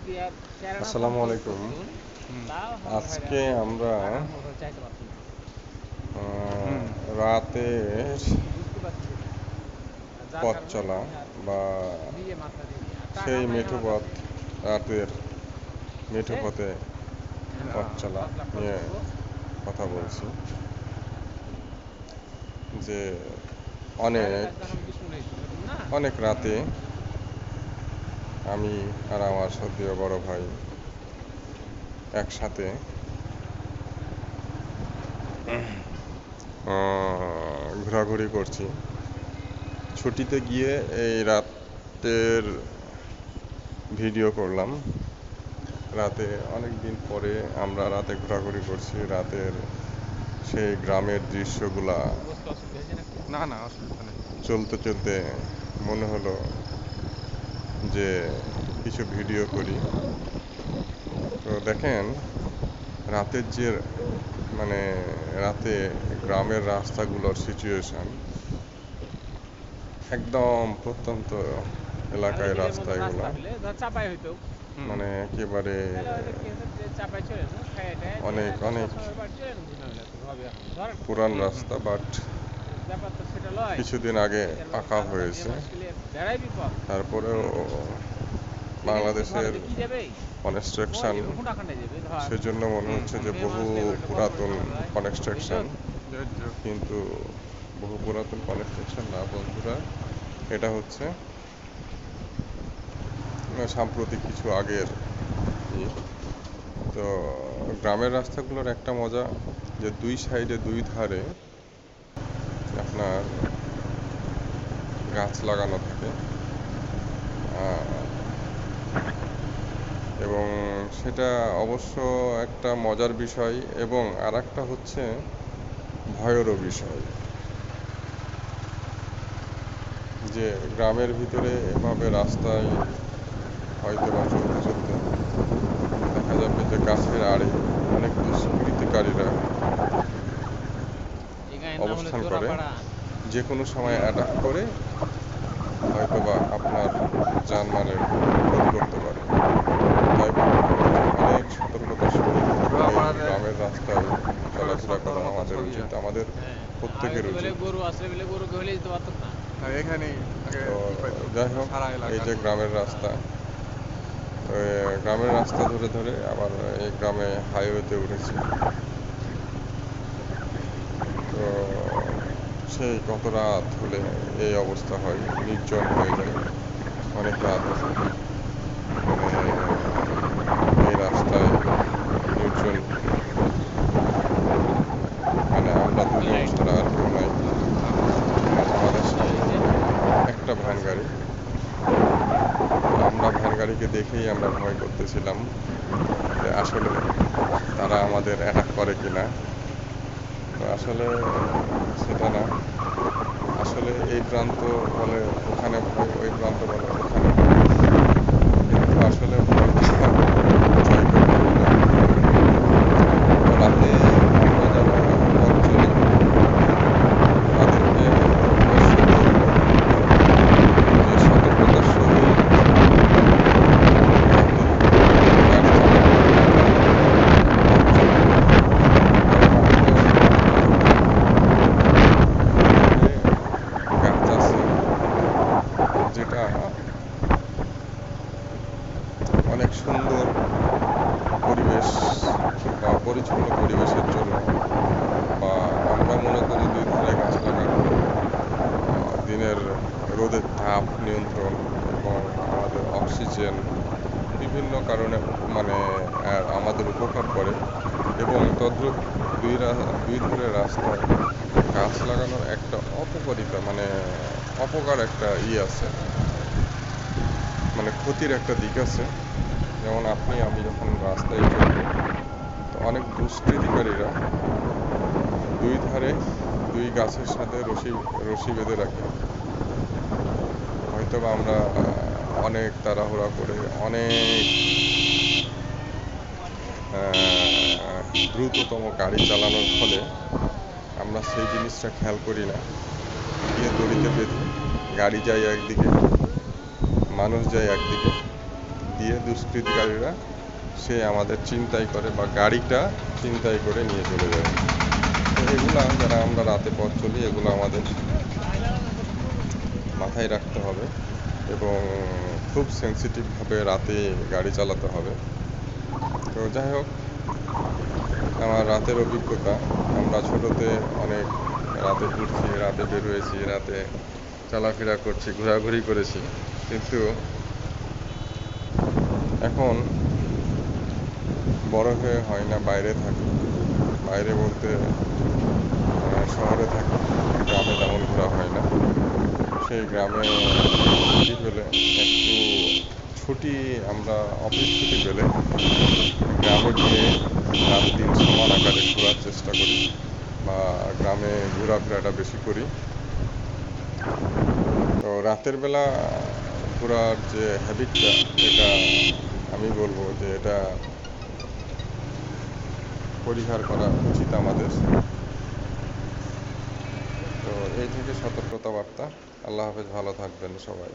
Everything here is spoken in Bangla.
আসসালামু আলাইকুম। আজকে আমরা রাতের পথ চলা বা সেই মেঠো পথ, রাতের মেঠো পথে পথ চলা নিয়ে কথা বলছি। যে অনেক অনেক রাতে আমি আর আমার সদ্যীয় বড় ভাই একসাথে ঘোরাঘুরি করছি। ছুটিতে গিয়ে এই রাতের ভিডিও করলাম। রাতে অনেক দিন পরে আমরা রাতে ঘোরাঘুরি করছি। রাতের সেই গ্রামের দৃশ্যগুলা চলতে চলতে মনে হলো যে কিছু ভিডিও করি। তো দেখেন, রাতের যে মানে রাতে গ্রামের রাস্তাগুলোর সিচুয়েশন, একদম প্রত্যন্ত এলাকায় রাস্তা এগুলো, মানে একেবারে অনেক অনেক পুরান রাস্তা, বাট কিছুদিন আগে পাকা হয়েছে। তারপরেও বাংলাদেশের কনস্ট্রাকশন, সেজন্য মনে হচ্ছে যে বহু পুরাতন কনস্ট্রাকশন, কিন্তু বহু পুরাতন কনস্ট্রাকশন না বন্ধুরা, এটা হচ্ছে সাম্প্রতিক কিছু আগের। তো গ্রামের রাস্তাগুলোর একটা মজা যে দুই সাইডে দুই ধারে আপনার গাছ লাগানো থাকে, এবং সেটা অবশ্য একটা মজার বিষয়, এবং আর একটা হচ্ছে ভয়েরও বিষয় যে গ্রামের ভিতরে এভাবে রাস্তায় হয়তো বা চলতে চলতে দেখা যাবে যে গাছের আড়ে অনেক দুষ্কৃতিকারীরা অবস্থান করে, যে কোনো সময় অ্যাটাক করে হয়তো বা আপনার জানমালের ক্ষতি করতে পারে। তাই অনেক সতর্কতার সঙ্গে গ্রামের রাস্তায় চলাফেরা করা আমাদের উচিত, আমাদের প্রত্যেকের উচিত। তো যাই হোক, এই যে গ্রামের রাস্তা, গ্রামের রাস্তা ধরে ধরে আবার এই গ্রামে হাইওয়েতে উঠেছি। তো সেই কত রাত হলে এই অবস্থা হয়, নির্জন হয়ে যায় অনেক রাত। মানে এই রাস্তায় নির্জন, মানে আমরা দুজন ছাড়া আর কেউ নাই। আমাদের সামনে একটা ভ্যান গাড়ি, আমরা ভ্যান গাড়িকে দেখেই আমরা ভয় করতেছিলাম যে আসলে তারা আমাদের অ্যাটাক করে কিনা। তো আসলে সেটা না, আসলে এই প্রান্ত বলে ওখানে ভয়, ওই প্রান্ত বলে ওখানে ভয়, কিন্তু আসলে ভয়টা জয় করতে হবে। রাতে আমরা যারা পথ চলি তাদেরকে অবশ্যই বলবো যে সতর্কতার সহিত রাতে গাড়ি চালানো, পথ চলা। কারণ আমাদের গাছ আছে যেটা অনেক সুন্দর পরিবেশ বা পরিচ্ছন্ন পরিবেশের জন্য, বা আমরা মনে করি দুই ধারে গাছ লাগানো দিনের রোদের তাপ নিয়ন্ত্রণ এবং আমাদের অক্সিজেন বিভিন্ন কারণে মানে আমাদের উপকার করে। এবং তদ্রূপ দুই ধারে রাস্তায় গাছ লাগানোর একটা অপকারিতা, মানে অপকার একটা আছে, মানে ক্ষতির একটা দিক আছে। যেমন আমি যখন রাস্তায় চলবো, তো অনেক দুষ্কৃতিকারীরা দুই ধারে দুই গাছের সাথে রশি বেঁধে রাখে। হয়তো বা আমরা অনেক তাড়াহুড়া করে অনেক দ্রুততম গাড়ি চালানোর ফলে আমরা সেই জিনিসটা খেয়াল করি না, গিয়ে দড়িতে বেঁধে গাড়ি যায় একদিকে, মানুষ যায় একদিকে, দিয়ে দুষ্কৃতিকারীরা সে আমাদের ছিনতাই করে বা গাড়িটা ছিনতাই করে নিয়ে চলে যায়। তো এগুলা যারা আমরা রাতে পথ চলি এগুলো আমাদের মাথায় রাখতে হবে এবং খুব সেন্সিটিভভাবে রাতে গাড়ি চালাতে হবে। তো যাই হোক, আমার রাতের অভিজ্ঞতা, আমরা ছোটোতে অনেক রাতে ঘুরছি, রাতে বের হয়েছি, রাতে চলাফেরা করছি, ঘোরাঘুরি করেছি, কিন্তু এখন বড় হয়ে হয় না, বাইরে থাকি। বাইরে বলতে শহরে থাকি, গ্রামে তেমন ঘোরা হয় না। সেই গ্রামে ছুটি পেলে একটু ছুটি, আমরা অফিস ছুটি পেলে গ্রামে গিয়ে রাত দিন সমান আকারে ঘোরার চেষ্টা করি বা গ্রামে ঘোরাফেরাটা বেশি করি। তো রাতের বেলা ঘোরার যে হ্যাবিটটা, এটা আমি বলবো যে এটা পরিহার করা উচিত আমাদের। তো এই থেকে সতর্কতা বার্তা। আল্লাহ হাফেজ, ভালো থাকবেন সবাই।